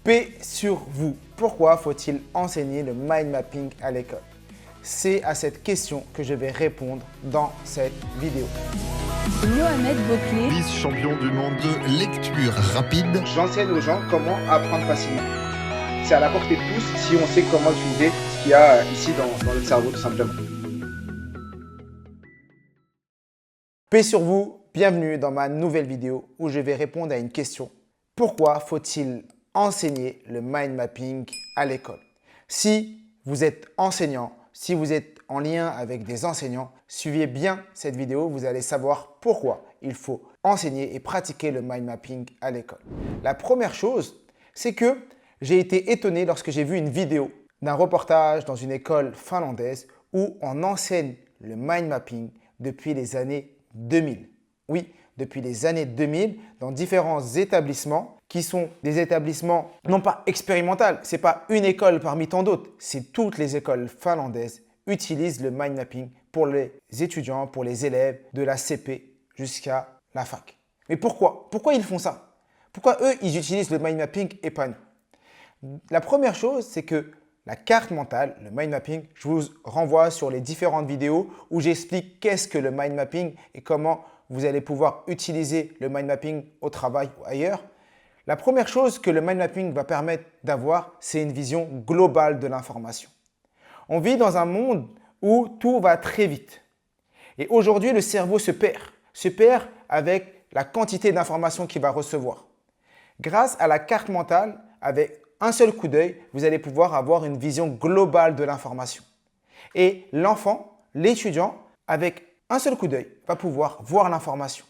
Paix sur vous. Pourquoi faut-il enseigner le mind mapping à l'école? C'est à cette question que je vais répondre dans cette vidéo. Mohamed Bouclé, Vice-champion du monde de lecture rapide. J'enseigne aux gens comment apprendre facilement. C'est à la portée de tous si on sait comment utiliser ce qu'il y a ici dans notre cerveau tout simplement. Paix sur vous, bienvenue dans ma nouvelle vidéo où je vais répondre à une question. Pourquoi faut-il enseigner le mind mapping à l'école? Si vous êtes enseignant, si vous êtes en lien avec des enseignants, suivez bien cette vidéo, vous allez savoir pourquoi il faut enseigner et pratiquer le mind mapping à l'école. La première chose, c'est que j'ai été étonné lorsque j'ai vu une vidéo d'un reportage dans une école finlandaise où on enseigne le mind mapping depuis les années 2000. Oui, depuis les années 2000, dans différents établissements qui sont des établissements non pas expérimentaux, ce n'est pas une école parmi tant d'autres, c'est toutes les écoles finlandaises utilisent le mind mapping pour les étudiants, pour les élèves de la CP jusqu'à la fac. Mais pourquoi? Pourquoi ils font ça? Pourquoi eux, ils utilisent le mind mapping et pas nous? La première chose, c'est que la carte mentale, le mind mapping, je vous renvoie sur les différentes vidéos où j'explique qu'est-ce que le mind mapping et comment vous allez pouvoir utiliser le mind mapping au travail ou ailleurs. La première chose que le mind mapping va permettre d'avoir, c'est une vision globale de l'information. On vit dans un monde où tout va très vite. Et aujourd'hui, le cerveau se perd avec la quantité d'informations qu'il va recevoir. Grâce à la carte mentale, avec un seul coup d'œil, vous allez pouvoir avoir une vision globale de l'information. Et l'enfant, l'étudiant, avec un seul coup d'œil, va pouvoir voir l'information.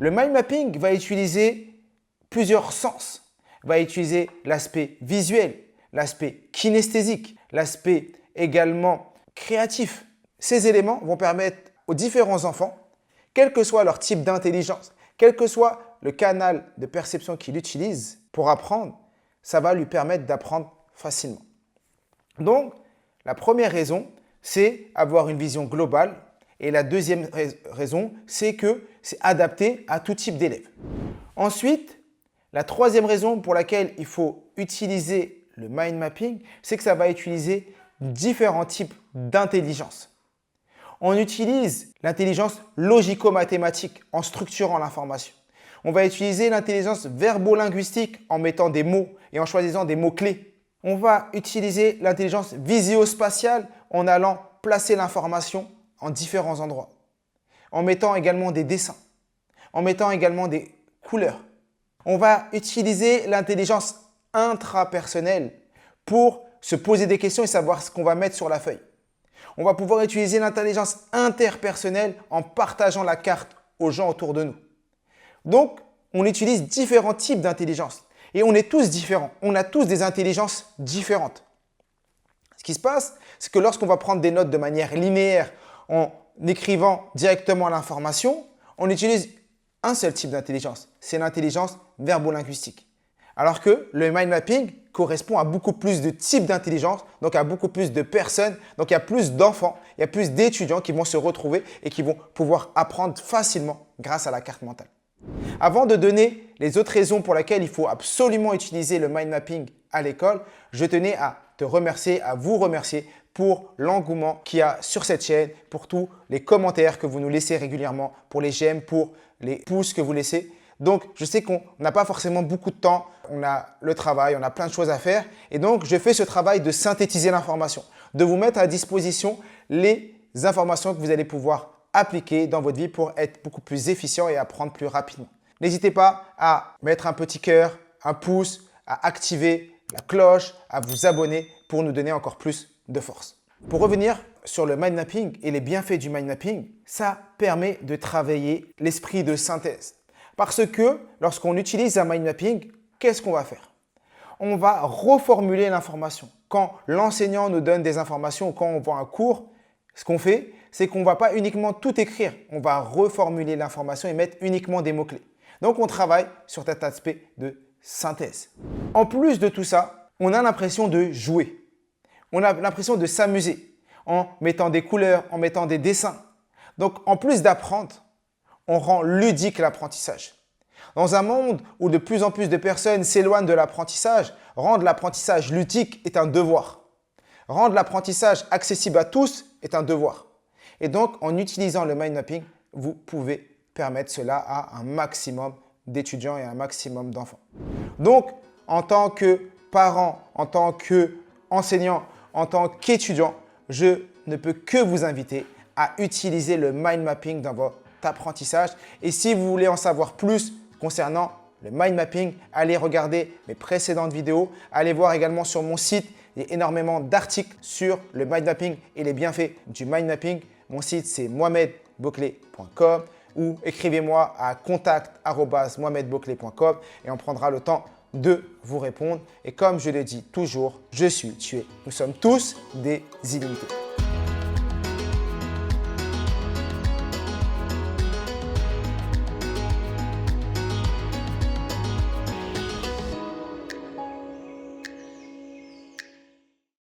Le mind mapping va utiliser plusieurs sens. Il va utiliser l'aspect visuel, l'aspect kinesthésique, l'aspect également créatif. Ces éléments vont permettre aux différents enfants, quel que soit leur type d'intelligence, quel que soit le canal de perception qu'ils utilisent pour apprendre, ça va lui permettre d'apprendre facilement. Donc, la première raison, c'est avoir une vision globale. Et la deuxième raison, c'est que c'est adapté à tout type d'élèves. Ensuite, la troisième raison pour laquelle il faut utiliser le mind mapping, c'est que ça va utiliser différents types d'intelligence. On utilise l'intelligence logico-mathématique en structurant l'information. On va utiliser l'intelligence verbo-linguistique en mettant des mots et en choisissant des mots-clés. On va utiliser l'intelligence visio-spatiale en allant placer l'information en différents endroits, en mettant également des dessins, en mettant également des couleurs. On va utiliser l'intelligence intrapersonnelle pour se poser des questions et savoir ce qu'on va mettre sur la feuille. On va pouvoir utiliser l'intelligence interpersonnelle en partageant la carte aux gens autour de nous. Donc, on utilise différents types d'intelligence et on est tous différents. On a tous des intelligences différentes. Ce qui se passe, c'est que lorsqu'on va prendre des notes de manière linéaire en écrivant directement l'information, on utilise un seul type d'intelligence, c'est l'intelligence verbo-linguistique. Alors que le mind mapping correspond à beaucoup plus de types d'intelligence, donc à beaucoup plus de personnes, donc il y a plus d'enfants, il y a plus d'étudiants qui vont se retrouver et qui vont pouvoir apprendre facilement grâce à la carte mentale. Avant de donner les autres raisons pour lesquelles il faut absolument utiliser le mind mapping à l'école, je tenais à te remercier, à vous remercier pour l'engouement qu'il y a sur cette chaîne, pour tous les commentaires que vous nous laissez régulièrement, pour les j'aime, pour les pouces que vous laissez. Donc, je sais qu'on n'a pas forcément beaucoup de temps, on a le travail, on a plein de choses à faire. Et donc, je fais ce travail de synthétiser l'information, de vous mettre à disposition les informations que vous allez pouvoir appliquer dans votre vie pour être beaucoup plus efficient et apprendre plus rapidement. N'hésitez pas à mettre un petit cœur, un pouce, à activer la cloche, à vous abonner pour nous donner encore plus de force. Pour revenir sur le mind mapping et les bienfaits du mind mapping, ça permet de travailler l'esprit de synthèse. Parce que lorsqu'on utilise un mind mapping, qu'est-ce qu'on va faire? On va reformuler l'information. Quand l'enseignant nous donne des informations ou quand on voit un cours, ce qu'on fait, c'est qu'on ne va pas uniquement tout écrire. On va reformuler l'information et mettre uniquement des mots-clés. Donc, on travaille sur cet aspect de synthèse. En plus de tout ça, on a l'impression de jouer. On a l'impression de s'amuser en mettant des couleurs, en mettant des dessins. Donc, en plus d'apprendre, on rend ludique l'apprentissage. Dans un monde où de plus en plus de personnes s'éloignent de l'apprentissage, rendre l'apprentissage ludique est un devoir. Rendre l'apprentissage accessible à tous est un devoir. Et donc, en utilisant le mind mapping, vous pouvez permettre cela à un maximum d'étudiants et un maximum d'enfants. Donc, en tant que parent, en tant qu'enseignant, en tant qu'étudiant, je ne peux que vous inviter à utiliser le mind mapping dans votre apprentissage. Et si vous voulez en savoir plus concernant le mind mapping, allez regarder mes précédentes vidéos. Allez voir également sur mon site, il y a énormément d'articles sur le mind mapping et les bienfaits du mind mapping. Mon site, c'est mohamedboclé.com ou écrivez-moi à contact@mohamedboclé.com et on prendra le temps de vous répondre. Et comme je le dis toujours, je suis tué. Nous sommes tous des illimités.